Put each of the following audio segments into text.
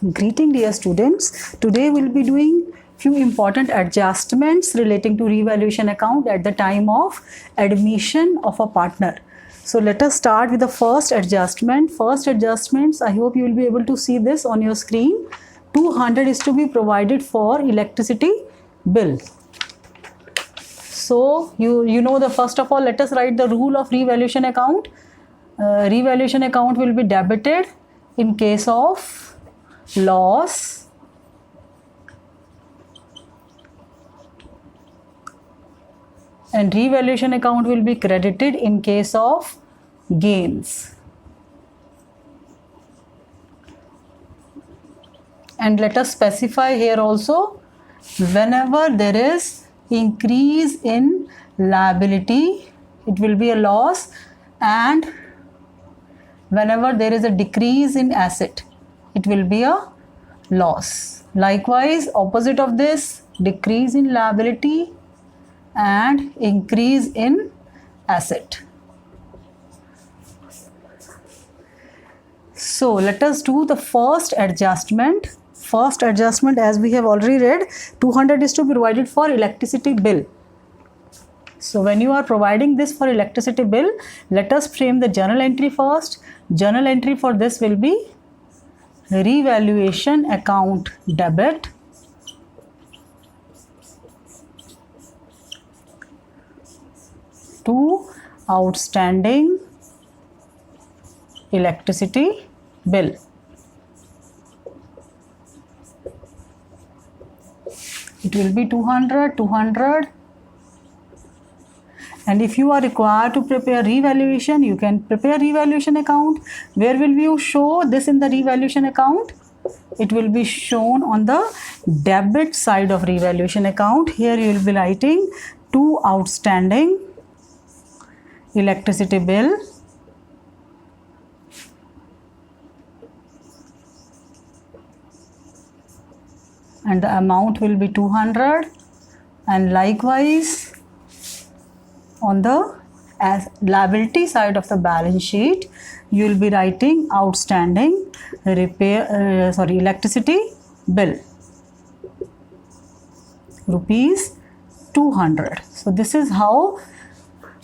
Greeting dear students. Today we'll be doing few important adjustments relating to revaluation account at the time of admission of a partner. So let us start with the first adjustment. First adjustments, I hope you will be able to see this on your screen. 200 is to be provided for electricity bill. So you know the first of all, let us write the rule of revaluation account. Revaluation account will be debited in case of loss and revaluation account will be credited in case of gains. And let us specify here also, whenever there is increase in liability, it will be a loss, and whenever there is a decrease in asset, it will be a loss. Likewise, opposite of this, decrease in liability and increase in asset. So let us do the first adjustment. First adjustment, as we have already read, 200 is to be provided for electricity bill. So when you are providing this for electricity bill, let us frame the journal entry first. Journal entry for this will be revaluation account debit to outstanding electricity bill. It will be 200. And if you are required to prepare revaluation, you can prepare revaluation account. Where will you show this in the revaluation account? It will be shown on the debit side of revaluation account. Here you will be writing to outstanding electricity bill and the amount will be 200, and likewise on the liability side of the balance sheet, you will be writing outstanding electricity bill, rupees 200. So this is how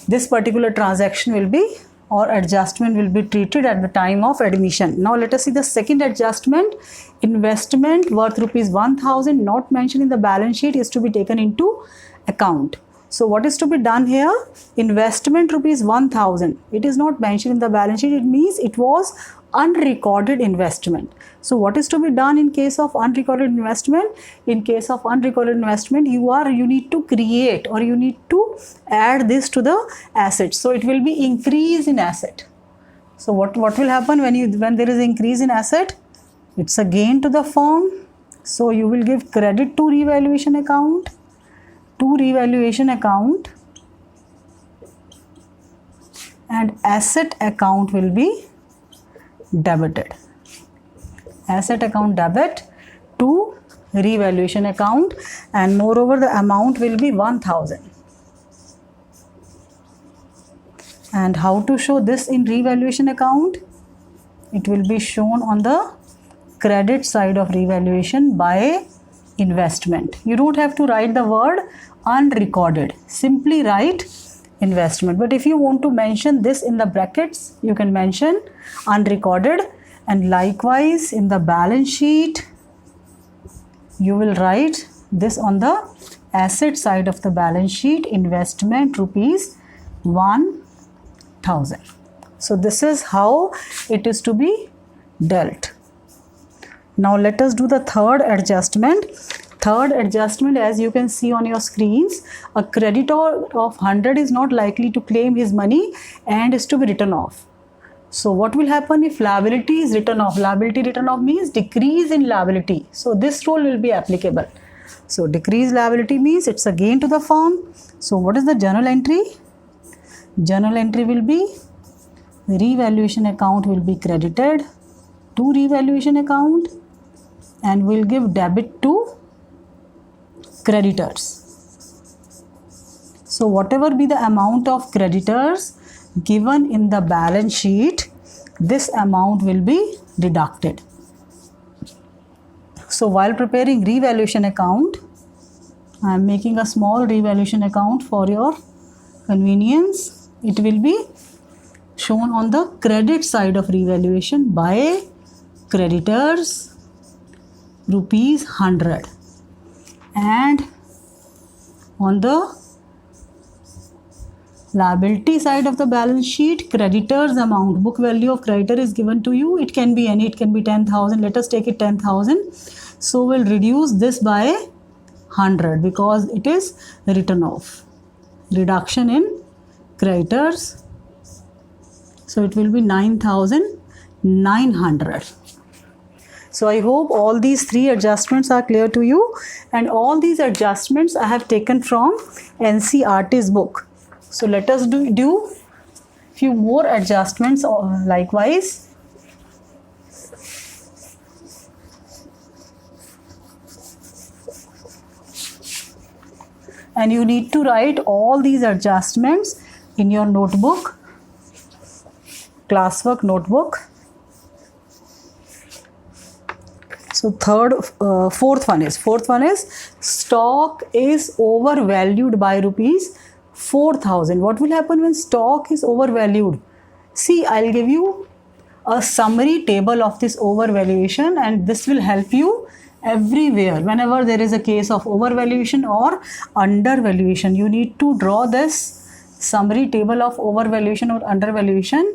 this particular transaction will be, or adjustment will be treated at the time of admission. Now let us see the second adjustment. Investment worth rupees 1000 not mentioned in the balance sheet is to be taken into account. So what is to be done here? Investment rupees 1000. It is not mentioned in the balance sheet. It means it was unrecorded investment. So what is to be done in case of unrecorded investment? In case of unrecorded investment, you need to create, or you need to add this to the asset. So it will be increase in asset. So what will happen when there is increase in asset? It's a gain to the firm. So you will give credit to revaluation account. And asset account will be debited. Asset account debit to revaluation account, and moreover the amount will be 1000. And how to show this in revaluation account? It will be shown on the credit side of revaluation by investment. You don't have to write the word unrecorded, simply write investment. But if you want to mention this in the brackets, you can mention unrecorded. And likewise in the balance sheet, you will write this on the asset side of the balance sheet, investment rupees 1000. So this is how it is to be dealt. Now let us do the third adjustment. Third adjustment, as you can see on your screens, a creditor of 100 is not likely to claim his money and is to be written off. So what will happen if liability is written off? Liability written off means decrease in liability. So this rule will be applicable. So decrease liability means it's a gain to the firm. So what is the journal entry? Journal entry will be revaluation account will be credited to revaluation account and will give debit to creditors. So whatever be the amount of creditors given in the balance sheet, this amount will be deducted. So while preparing revaluation account, I am making a small revaluation account for your convenience. It will be shown on the credit side of revaluation by creditors rupees 100, and on the liability side of the balance sheet, creditors amount, book value of creditor is given to you. It can be any, it can be 10,000. Let us take it 10,000. So we'll reduce this by 100 because it is written off. Reduction in creditors. So it will be 9,900. So I hope all these three adjustments are clear to you, and all these adjustments I have taken from NCERT's book. So let us do few more adjustments likewise. And you need to write all these adjustments in your notebook, classwork notebook. So fourth one is stock is overvalued by rupees 4,000. What will happen when stock is overvalued? See, I'll give you a summary table of this overvaluation, and this will help you everywhere. Whenever there is a case of overvaluation or undervaluation, you need to draw this summary table of overvaluation or undervaluation.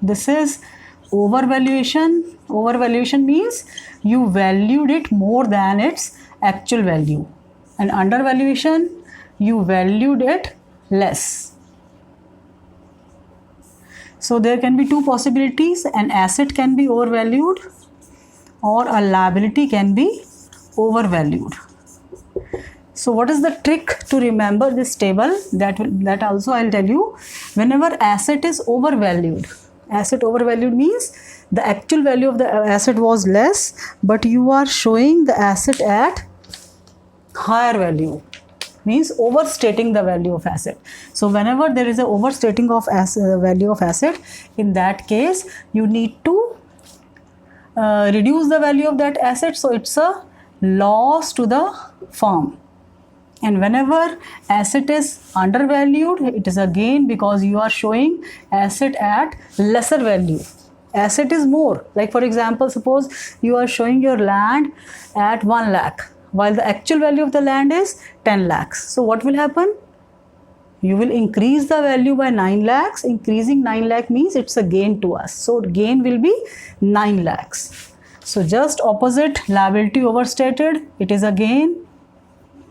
This is overvaluation. Overvaluation means you valued it more than its actual value, and undervaluation, you valued it less. So there can be two possibilities: an asset can be overvalued or a liability can be overvalued. So what is the trick to remember this table? That also I'll tell you. Whenever asset is overvalued, asset overvalued means the actual value of the asset was less, but you are showing the asset at higher value, means overstating the value of asset. So whenever there is a overstating of value of asset, in that case you need to reduce the value of that asset, so it's a loss to the firm. And whenever asset is undervalued, it is a gain because you are showing asset at lesser value. Asset is more, like for example, suppose you are showing your land at 1 lakh while the actual value of the land is 10 lakhs. So what will happen? You will increase the value by 9 lakhs. Increasing 9 lakh means it's a gain to us. So gain will be 9 lakhs. So just opposite, liability overstated, it is a gain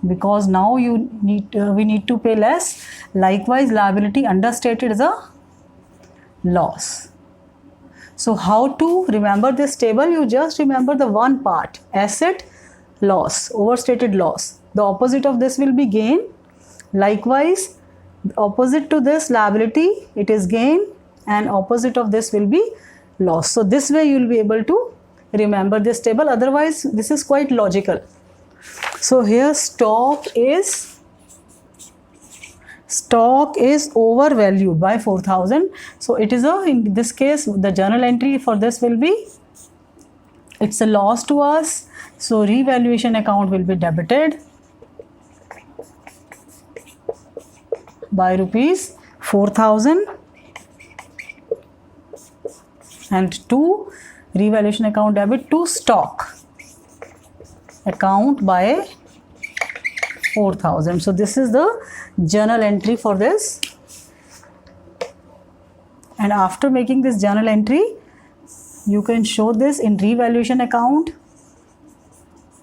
because now we need to pay less. Likewise, liability understated is a loss. So how to remember this table? You just remember the one part: asset, loss, overstated loss. The opposite of this will be gain. Likewise, opposite to this liability, it is gain, and opposite of this will be loss. So this way you will be able to remember this table. Otherwise, this is quite logical. So here stock is overvalued by 4,000. So it is in this case, the journal entry for this will be, it's a loss to us. So revaluation account will be debited by rupees 4,000, and to revaluation account debit to stock account by 4,000. So this is the journal entry for this. And after making this journal entry, you can show this in revaluation account.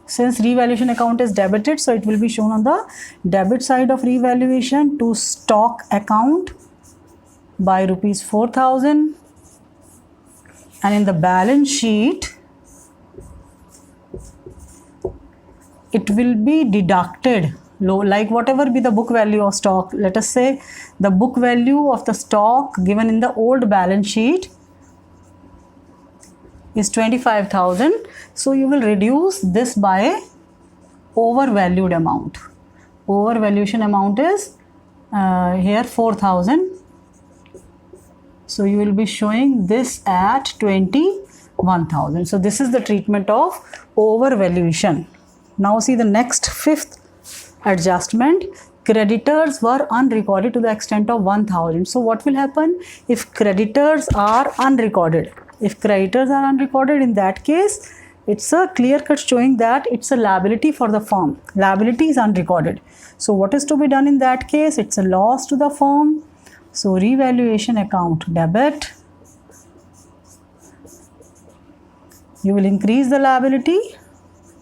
Since revaluation account is debited, so it will be shown on the debit side of revaluation to stock account by rupees 4,000, and in the balance sheet it will be deducted, like whatever be the book value of stock. Let us say the book value of the stock given in the old balance sheet is 25,000. So you will reduce this by overvalued amount. Overvaluation amount is here 4,000. So you will be showing this at 25,000. 1000. So this is the treatment of overvaluation. Now see the next fifth adjustment. Creditors were unrecorded to the extent of 1000. So what will happen if creditors are unrecorded? If creditors are unrecorded, in that case, it's a clear cut showing that it's a liability for the firm. Liability is unrecorded. So what is to be done in that case? It's a loss to the firm. So revaluation account debit. You will increase the liability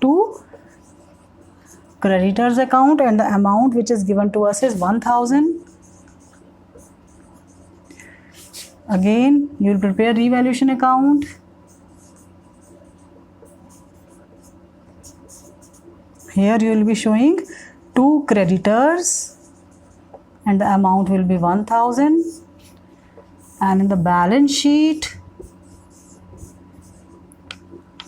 to creditors account, and the amount which is given to us is 1000. Again, you will prepare revaluation account. Here you will be showing 2 creditors and the amount will be 1000, and in the balance sheet,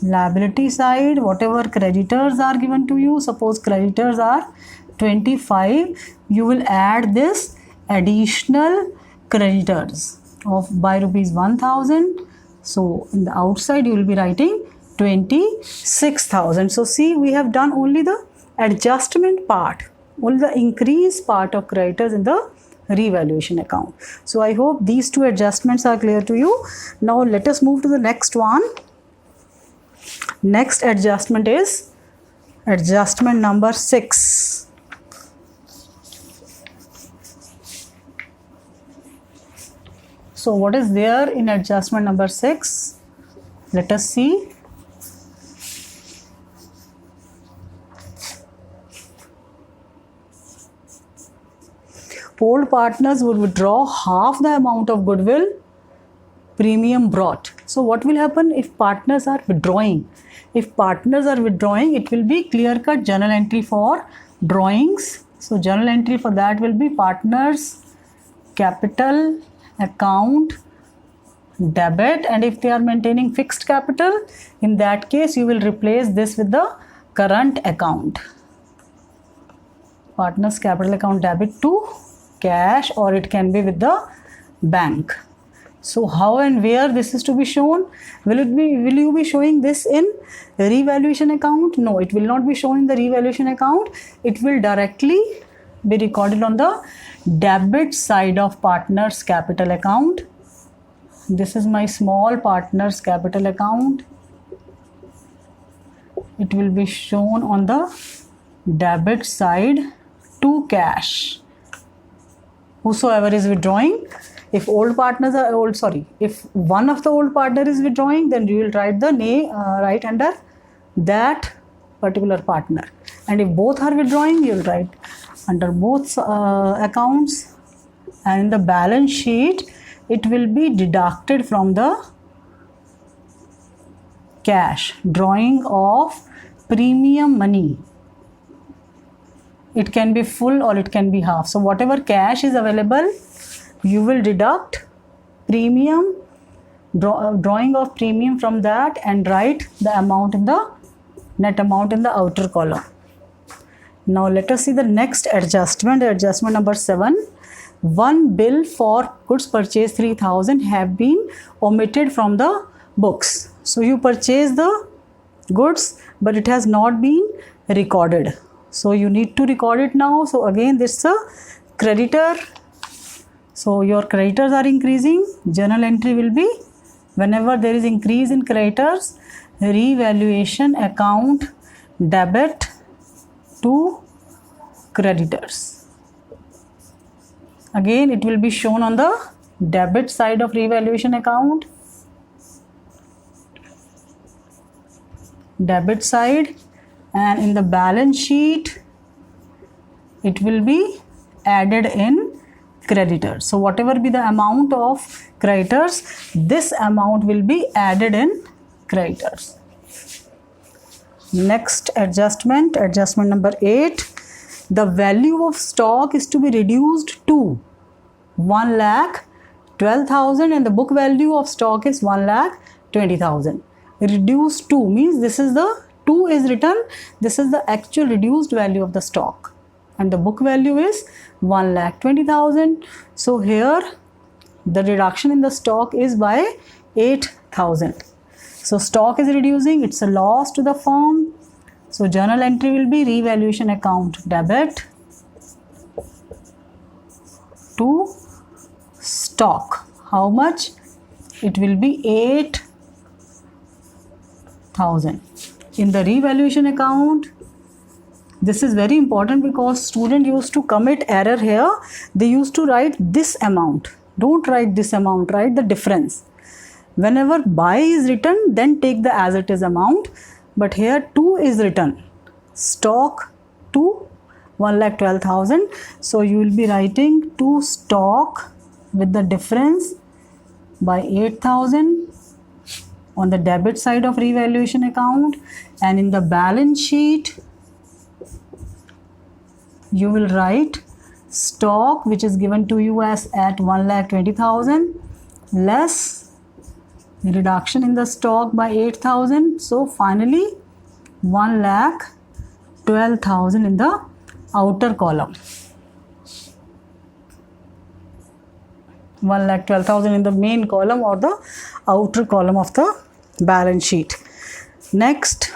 liability side, whatever creditors are given to you, suppose creditors are 25, you will add this additional creditors of by rupees 1000. So in the outside you will be writing 26,000. So see, we have done only the adjustment part, only the increase part of creditors in the revaluation account. So I hope these two adjustments are clear to you. Now let us move to the next one. Next adjustment is adjustment number 6. So what is there in adjustment number 6? Let us see. Old partners would withdraw half the amount of goodwill premium brought. So what will happen if partners are withdrawing? If partners are withdrawing, it will be clear-cut journal entry for drawings. So journal entry for that will be partners capital account debit, and if they are maintaining fixed capital, in that case you will replace this with the current account. Partners capital account debit to cash, or it can be with the bank. So how and where this is to be shown? Will you be showing this in revaluation account? No, it will not be shown in the revaluation account. It will directly be recorded on the debit side of partners capital account. This is my small partners capital account. It will be shown on the debit side to cash. Whosoever is withdrawing, if old partners are if one of the old partner is withdrawing, then you will write the name right under that particular partner, and if both are withdrawing, you will write under both accounts, and in the balance sheet it will be deducted from the cash, drawing of premium money. It can be full or it can be half. So whatever cash is available, you will deduct premium, drawing of premium from that, and write the amount in the net amount in the outer column. Now let us see the next adjustment, adjustment number 7. One bill for goods purchased 3000 have been omitted from the books. So you purchase the goods, but it has not been recorded. So you need to record it now. So again, this is a creditor. So your creditors are increasing. Journal entry will be whenever there is increase in creditors, revaluation account debit to creditors. Again, it will be shown on the debit side of revaluation account. Debit side, and in the balance sheet it will be added in creditors. So whatever be the amount of creditors, this amount will be added in creditors. Next adjustment, adjustment number 8. The value of stock is to be reduced to 1,12,000 and the book value of stock is 1,20,000. Reduced to means this is the 2 is written, this is the actual reduced value of the stock, and the book value is 1,20,000. So here the reduction in the stock is by 8,000. So stock is reducing, it's a loss to the firm. So journal entry will be revaluation account debit to stock. How much? It will be 8,000. In the revaluation account, this is very important because student used to commit error here. They used to write this amount. Don't write this amount, write the difference. Whenever buy is written, then take the as it is amount. But here 2 is written. Stock to 1,12,000. So you will be writing to stock with the difference by 8,000 on the debit side of revaluation account, and in the balance sheet you will write stock which is given to you as at 1,20,000 less reduction in the stock by 8,000. So finally 1,12,000 in the outer column. 1,12,000 in the main column or the outer column of the balance sheet. Next,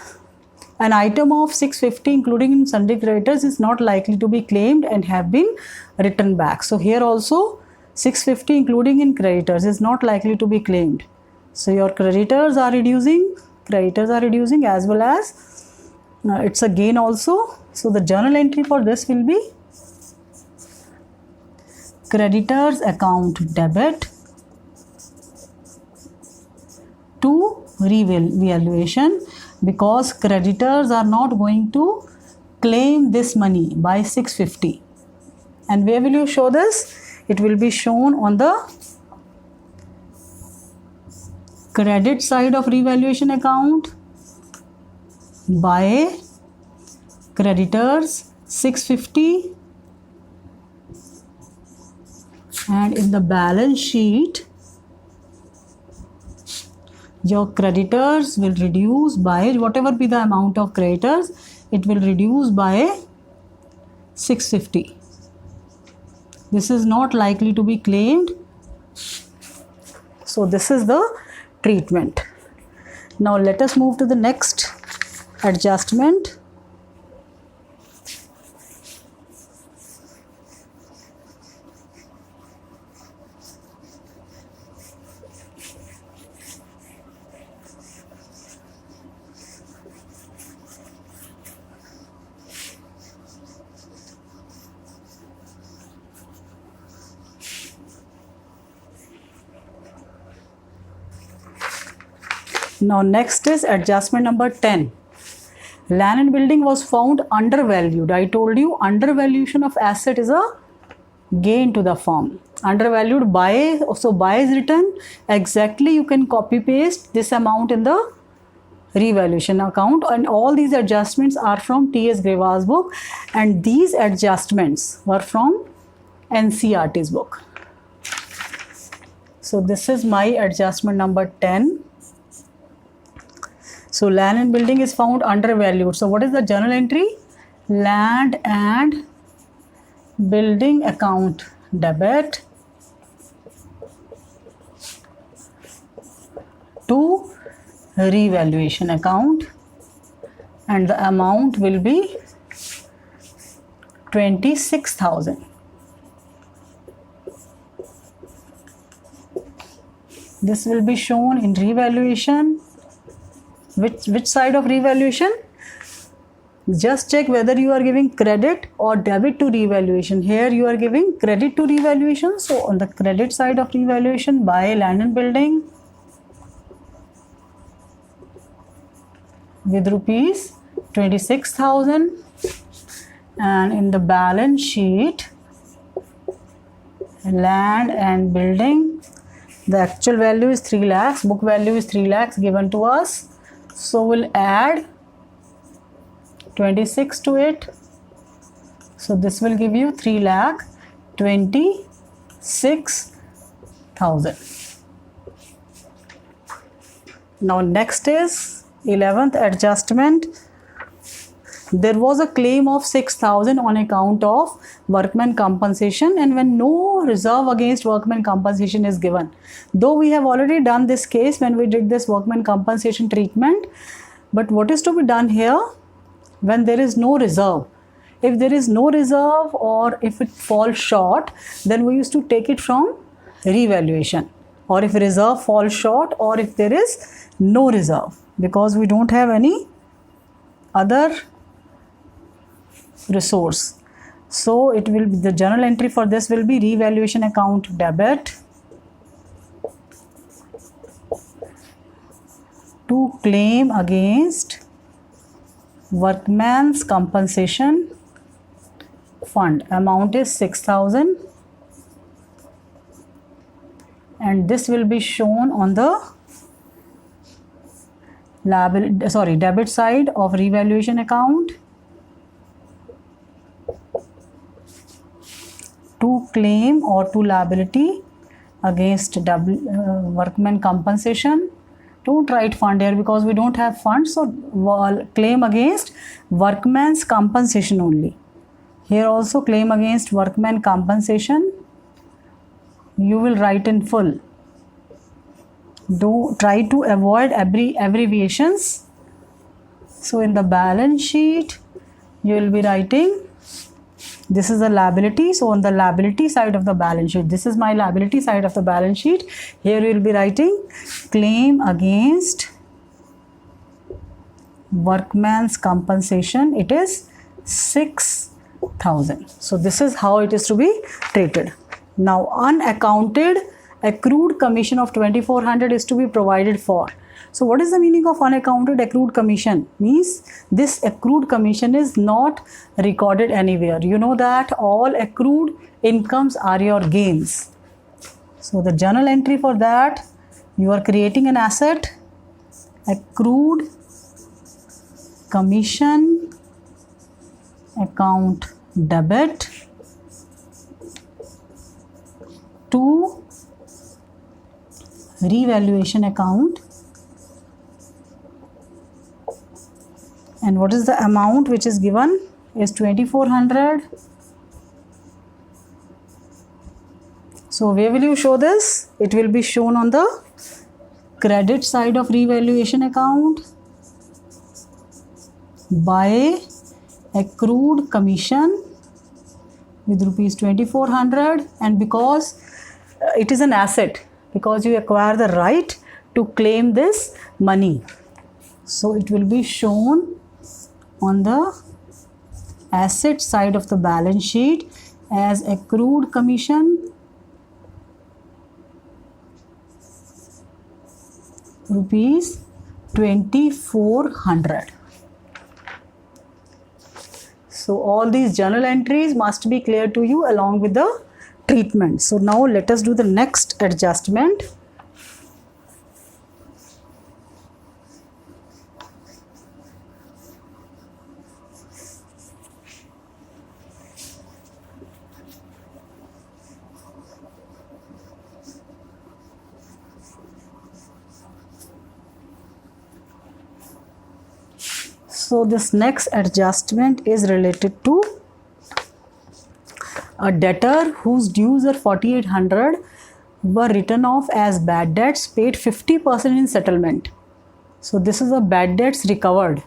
an item of 650 including in sundry creditors is not likely to be claimed and have been written back. So here also 650 including in creditors is not likely to be claimed. So your creditors are reducing as well as it's a gain also. So the journal entry for this will be creditors account debit to revaluation, because creditors are not going to claim this money by 650. And where will you show this? It will be shown on the credit side of revaluation account by creditors 650, and in the balance sheet your creditors will reduce by whatever be the amount of creditors, it will reduce by 650. This is not likely to be claimed. So this is the treatment. Now let us move to the next adjustment. Now next is adjustment number 10. Land and building was found undervalued. I told you undervaluation of asset is a gain to the firm. Undervalued by, so by is written exactly, you can copy paste this amount in the revaluation account, and all these adjustments are from T.S. Greva's book, and these adjustments were from NCERT's book. So this is my adjustment number 10. So land and building is found undervalued. So what is the journal entry? Land and building account debit to revaluation account, and the amount will be 26,000. This will be shown in revaluation. Which side of revaluation? Just check whether you are giving credit or debit to revaluation. Here you are giving credit to revaluation. So on the credit side of revaluation by land and building with rupees 26,000, and in the balance sheet land and building, the actual value is 3 lakhs, book value is 3 lakhs given to us. So we'll add 26 to it. So this will give you 3,26,000. Now next is 11th adjustment. There was a claim of 6,000 on account of workman compensation, and when no reserve against workman compensation is given, though we have already done this case when we did this workman compensation treatment. But what is to be done here when there is no reserve? If there is no reserve or if it falls short, then we used to take it from revaluation, or if reserve falls short, or if there is no reserve, because we don't have any other resource. So it will be, the journal entry for this will be revaluation account debit to claim against workman's compensation fund. Amount is 6,000, and this will be shown on the debit side of revaluation account to claim or to liability against workman compensation. Don't write fund here because we don't have funds, so claim against workman's compensation only. Here also claim against workman compensation, you will write in full. Do try to avoid abbreviations. So in the balance sheet you will be writing, this is a liability, so on the liability side of the balance sheet, this is my liability side of the balance sheet, here you will be writing claim against workman's compensation, it is 6,000. So this is how it is to be treated. Now unaccounted accrued commission of 2,400 is to be provided for. So what is the meaning of unaccounted accrued commission? Means this accrued commission is not recorded anywhere. You know that all accrued incomes are your gains. So the journal entry for that, you are creating an asset, accrued commission account debit to revaluation account, and what is the amount which is given is 2,400. So where will you show this? It will be shown on the credit side of revaluation account by accrued commission with rupees 2,400, and because it is an asset, because you acquire the right to claim this money, so it will be shown on the asset side of the balance sheet as accrued commission rupees 2,400. So all these journal entries must be clear to you along with the treatment. So now let us do the next adjustment. So this next adjustment is related to a debtor whose dues are 4,800 were written off as bad debts, paid 50% in settlement. So this is a bad debts recovered.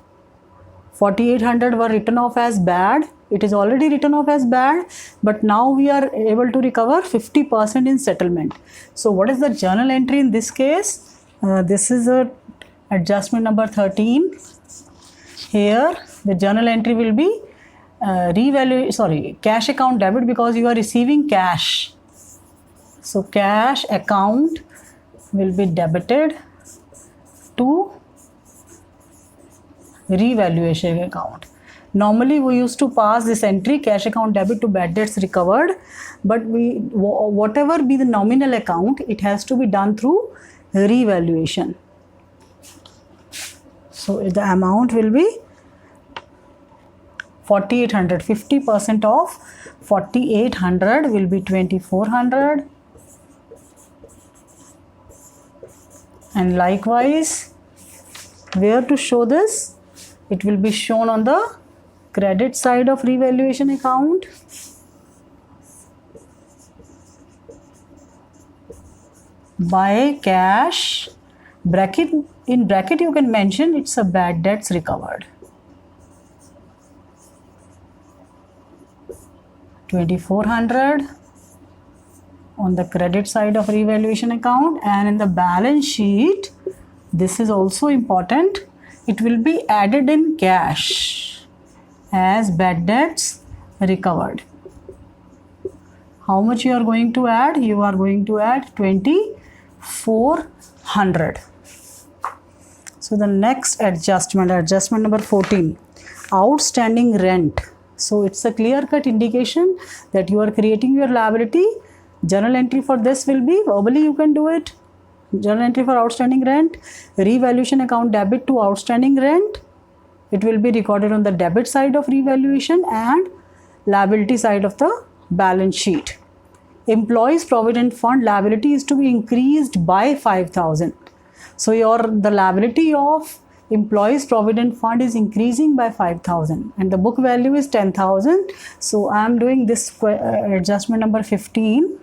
4,800 were written off as bad. It is already written off as bad, but now we are able to recover 50% in settlement. So what is the journal entry in this case? This is a adjustment number 13. Here the journal entry will be cash account debit, because you are receiving cash. So cash account will be debited to revaluation account. Normally we used to pass this entry cash account debit to bad debts recovered, but whatever be the nominal account, it has to be done through revaluation. So the amount will be 4,800. 50% of 4,800 will be 2,400, and likewise where to show this? It will be shown on the credit side of revaluation account. by cash, bracket, in bracket you can mention it's a bad debts recovered. 2400 on the credit side of revaluation account, and in the balance sheet, this is also important, it will be added in cash as bad debts recovered. How much you are going to add? You are going to add 2400. So the next adjustment number 14, outstanding rent. So it's a clear-cut indication that you are creating your liability. Journal entry for this will be, verbally you can do it. Journal entry for outstanding rent, revaluation account debit to outstanding rent. It will be recorded on the debit side of revaluation and liability side of the balance sheet. Employees provident fund liability is to be increased by 5,000. So the liability of employees provident fund is increasing by 5,000 and the book value is 10,000. So I am doing this adjustment number 15.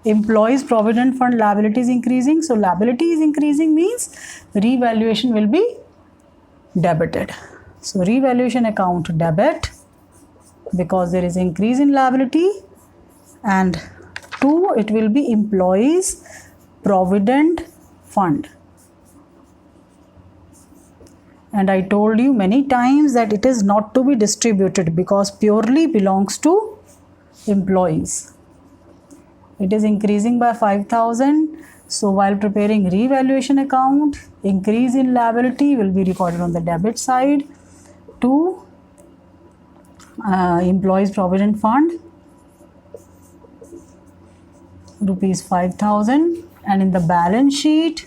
Employees provident fund liability is increasing. So liability is increasing means revaluation will be debited. So revaluation account debit because there is increase in liability, and 2, it will be employees provident fund. And I told you many times that it is not to be distributed because purely belongs to employees. It is increasing by 5,000. So while preparing revaluation account, increase in liability will be recorded on the debit side to employees provident fund, rupees 5,000, and in the balance sheet,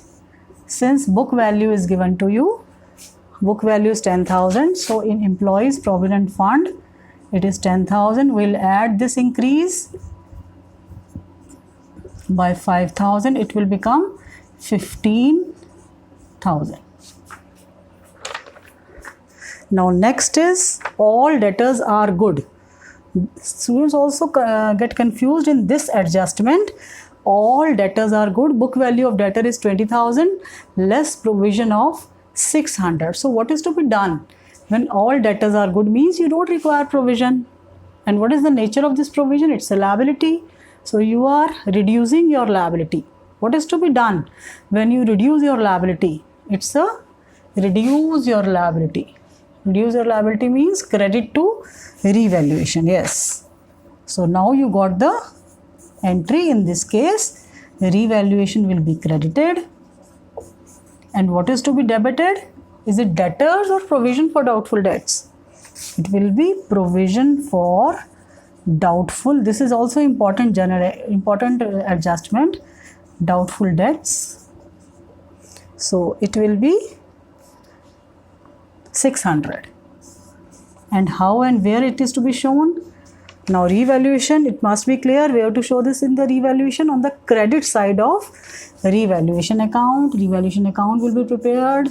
since book value is given to you, book value is 10,000. So in employees provident fund, it is 10,000. We'll add this increase by 5,000. It will become 15,000. Now next is all debtors are good. Students also get confused in this adjustment. All debtors are good. Book value of debtor is 20,000 less provision of 600. So what is to be done? When all debtors are good means you don't require provision. And what is the nature of this provision? It's a liability. So you are reducing your liability. What is to be done? When you reduce your liability, it's a reduce your liability. Reduce your liability means credit to revaluation. Yes. So now you got the entry. In this case, revaluation will be credited. And what is to be debited? Is it debtors or provision for doubtful debts? It will be provision for doubtful. This is also important adjustment. Doubtful debts. So it will be 600. And how and where it is to be shown? Now revaluation, it must be clear. We have to show this in the revaluation on the credit side of revaluation account. Revaluation account will be prepared.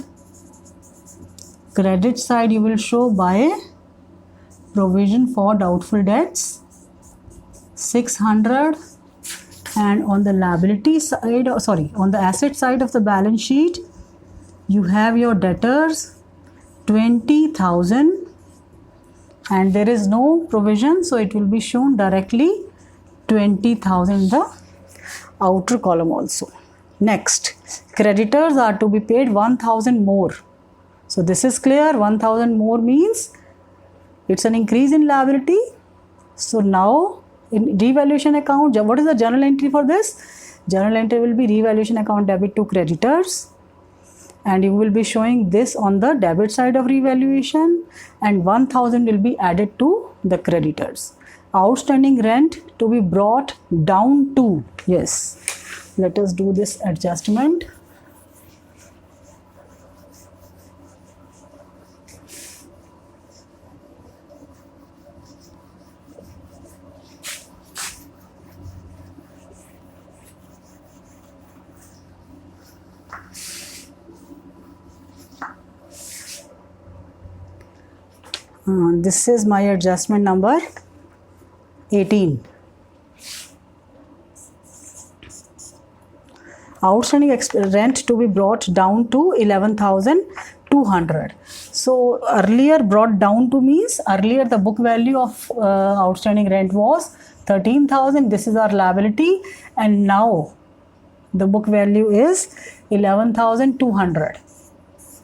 Credit side you will show by provision for doubtful debts 600, and on the liability side, on the asset side of the balance sheet, you have your debtors 20,000 and there is no provision, so it will be shown directly 20,000 in the outer column also. Next, creditors are to be paid 1,000 more. So this is clear. 1,000 more means it's an increase in liability. So now in revaluation account, what is the journal entry for this? Journal entry will be revaluation account debit to creditors, and you will be showing this on the debit side of revaluation, and 1,000 will be added to the creditors. Outstanding rent to be brought down to, yes, let us do this adjustment. This is my adjustment number 18. outstanding rent to be brought down to 11,200. So earlier brought down to means earlier the book value of outstanding rent was 13,000. This is our liability, and now the book value is 11,200.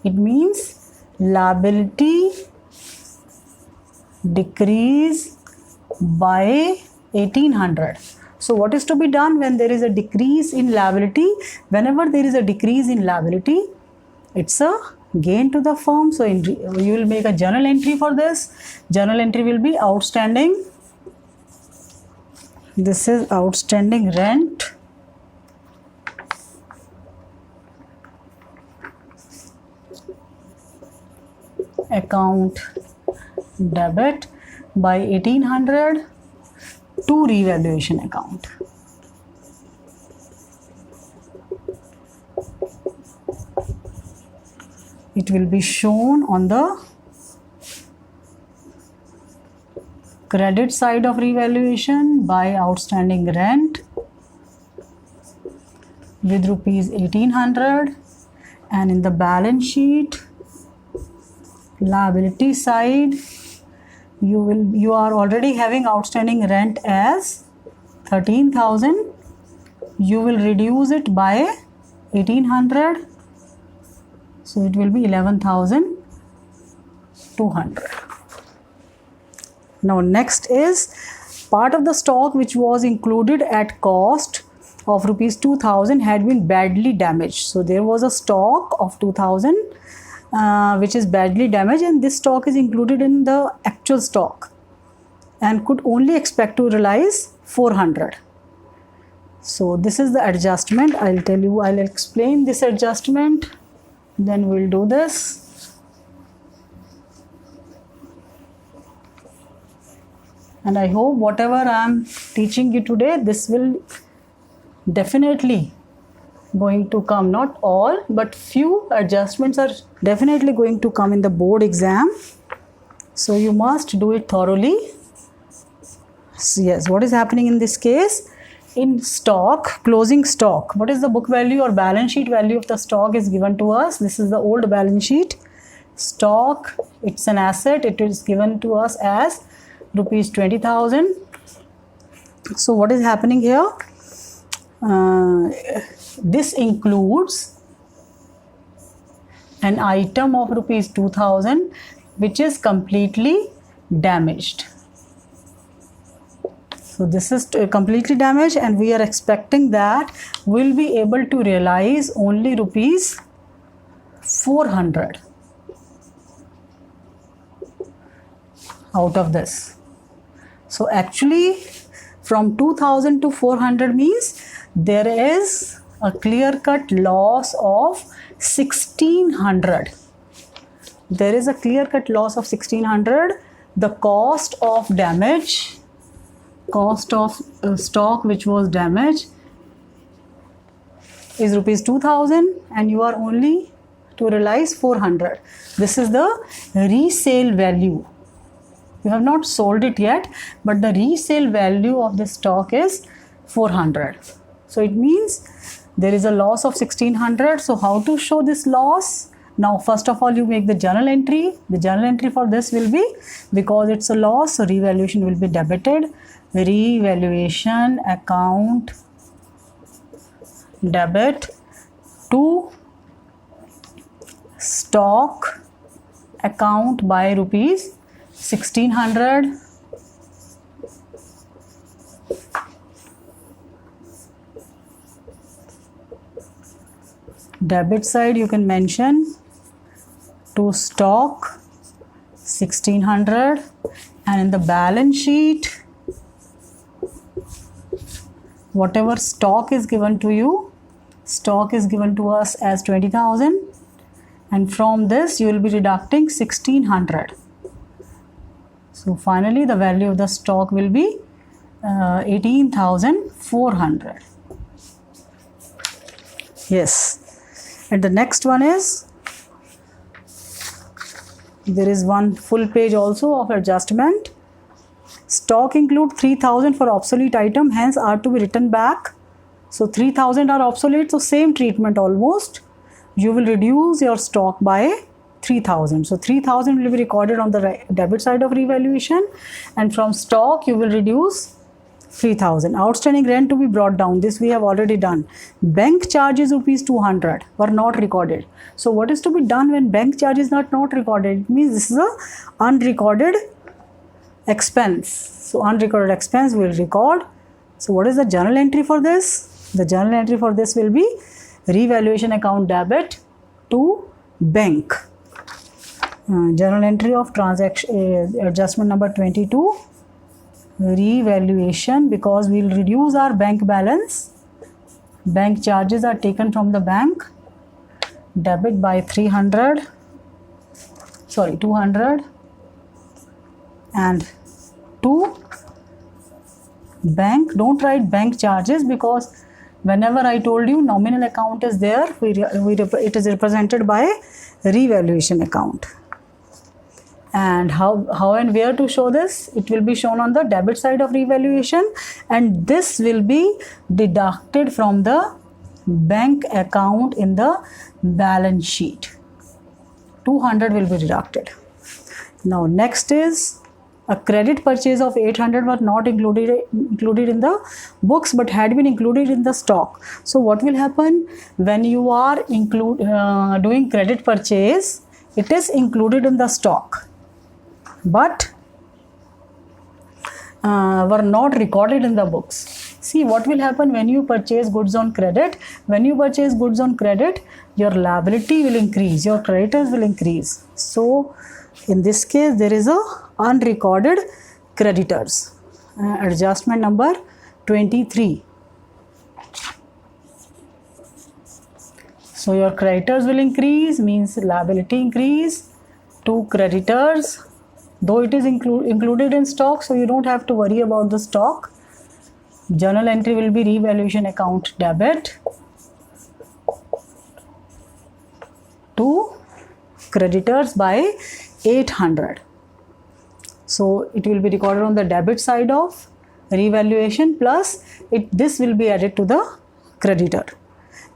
It means liability decrease by 1,800. So what is to be done when there is a decrease in liability? Whenever there is a decrease in liability, it's a gain to the firm. So you will make a journal entry for this. Journal entry will be outstanding. This is outstanding rent account debit by 1,800 to revaluation account. It will be shown on the credit side of revaluation by outstanding rent with rupees 1,800, and in the balance sheet liability side you are already having outstanding rent as 13,000. You will reduce it by 1,800, so it will be 11,200. Now next is part of the stock which was included at cost of rupees 2,000 had been badly damaged. So there was a stock of 2,000 which is badly damaged, and this stock is included in the actual stock and could only expect to realize 400. So this is the adjustment. I'll explain this adjustment, then we'll do this. And I hope whatever I am teaching you today, this will definitely going to come, not all, but few adjustments are definitely going to come in the board exam. So you must do it thoroughly. So yes, what is happening in this case? In stock, closing stock, what is the book value or balance sheet value of the stock is given to us. This is the old balance sheet. Stock, it's an asset. It is given to us as rupees 20,000. So what is happening here? This includes an item of rupees 2,000 which is completely damaged. So this is completely damaged, and we are expecting that we'll be able to realize only rupees 400 out of this. So actually from 2,000 to 400 means there is a clear-cut loss of 1,600. There is a clear-cut loss of 1,600. The cost of damage, cost of stock which was damaged is rupees 2,000, and you are only to realize 400. This is the resale value. You have not sold it yet, but the resale value of this stock is 400. So it means there is a loss of 1,600. So how to show this loss? Now first of all you make the journal entry. The journal entry for this will be, because it's a loss, so revaluation will be debited. Revaluation account debit to stock account by rupees 1,600. Debit side you can mention to stock 1,600, and in the balance sheet whatever stock is given to you, stock is given to us as 20,000, and from this you will be deducting 1,600. So finally the value of the stock will be 18,400. Yes. And the next one is, there is one full page also of adjustment. Stock include 3,000 for obsolete item, hence are to be written back So 3000 are obsolete, so same treatment almost. You will reduce your stock by 3000. So 3000 will be recorded on the debit side of revaluation, and from stock you will reduce 3000. Outstanding rent to be brought down, this we have already done. Bank charges rupees 200 were not recorded. So what is to be done when bank charges are not recorded? It means this is a unrecorded expense. So unrecorded expense we will record. So what is the journal entry for this? The journal entry for this will be revaluation account debit to bank. Journal entry of transaction adjustment number 22, revaluation, because we will reduce our bank balance. Bank charges are taken from the bank. Debit by 200, and to bank. Don't write bank charges, because whenever I told you nominal account is there, it is represented by revaluation account. And how and where to show this? It will be shown on the debit side of revaluation, and this will be deducted from the bank account in the balance sheet. 200 will be deducted. Now next is a credit purchase of 800 was not included in the books but had been included in the stock. So what will happen when you are doing credit purchase? It is included in the stock but were not recorded in the books. See what will happen when you purchase goods on credit. When you purchase goods on credit, your liability will increase, your creditors will increase. So in this case there is a unrecorded creditors. Adjustment number 23. So your creditors will increase, means liability increase to creditors, though it is included in stock, so you don't have to worry about the stock. Journal entry will be revaluation account debit to creditors by 800. So it will be recorded on the debit side of revaluation, plus this will be added to the creditor.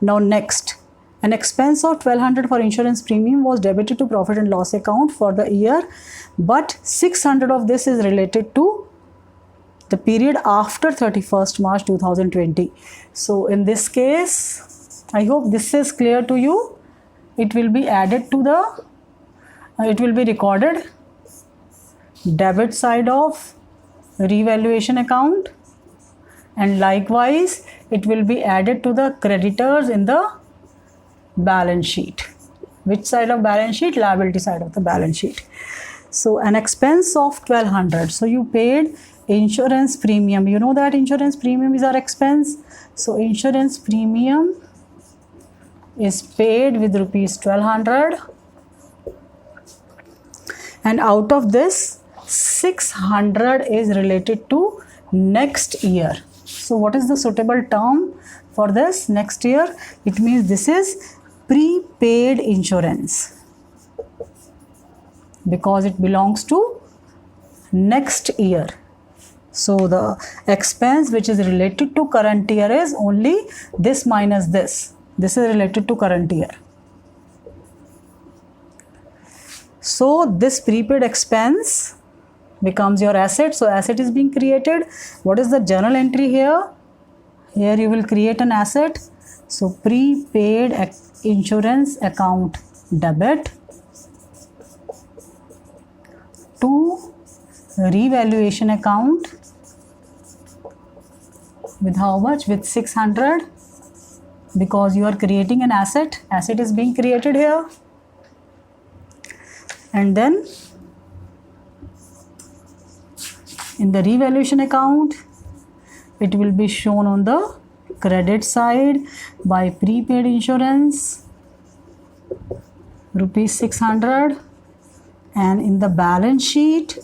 Now next, an expense of 1200 for insurance premium was debited to profit and loss account for the year, but 600 of this is related to the period after 31st March 2020. So in this case, I hope this is clear to you. It will be added to the, it will be recorded debit side of revaluation account, and likewise it will be added to the creditors in the balance sheet. Which side of balance sheet? Liability side of the balance sheet. So an expense of 1200. So you paid insurance premium. You know that insurance premium is our expense. So insurance premium is paid with rupees 1200, and out of this 600 is related to next year. So what is the suitable term for this next year? It means this is prepaid insurance, because it belongs to next year. So the expense which is related to current year is only this minus this. This is related to current year. So this prepaid expense becomes your asset. So asset is being created. What is the journal entry here? Here you will create an asset. So prepaid insurance account debit to revaluation account with how much? With 600, because you are creating an asset. Asset is being created here. And then in the revaluation account, it will be shown on the credit side by prepaid insurance rupees 600, and in the balance sheet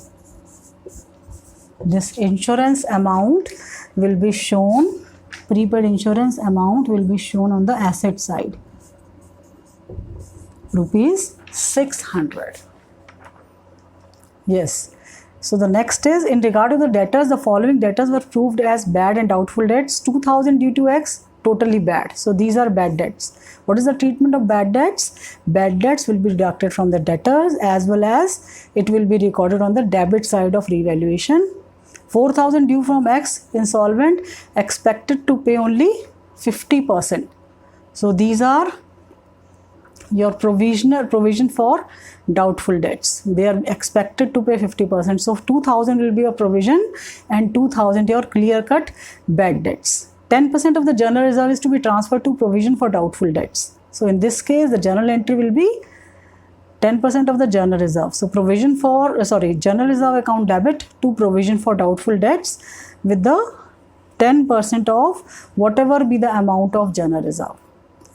this insurance amount will be shown, prepaid insurance amount will be shown on the asset side, rupees 600. Yes. So the next is, in regard to the debtors, the following debtors were proved as bad and doubtful debts. 2000 due to X, totally bad. So these are bad debts. What is the treatment of bad debts? Bad debts will be deducted from the debtors as well as it will be recorded on the debit side of revaluation. 4,000 due from X, insolvent, expected to pay only 50%. So these are your provision for doubtful debts. They are expected to pay 50%. So 2,000 will be a provision and 2,000 your clear-cut bad debts. 10% of the general reserve is to be transferred to provision for doubtful debts. So in this case, the journal entry will be 10% of the general reserve. So general reserve account debit to provision for doubtful debts with the 10% of whatever be the amount of general reserve.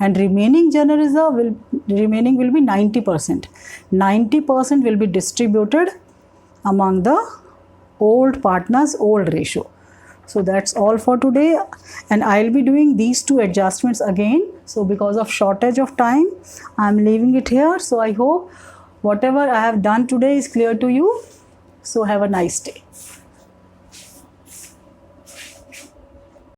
And remaining general reserve will be 90%. 90% will be distributed among the old partners, old ratio. So that's all for today, and I'll be doing these two adjustments again. So because of shortage of time, I'm leaving it here. So I hope whatever I have done today is clear to you. So have a nice day.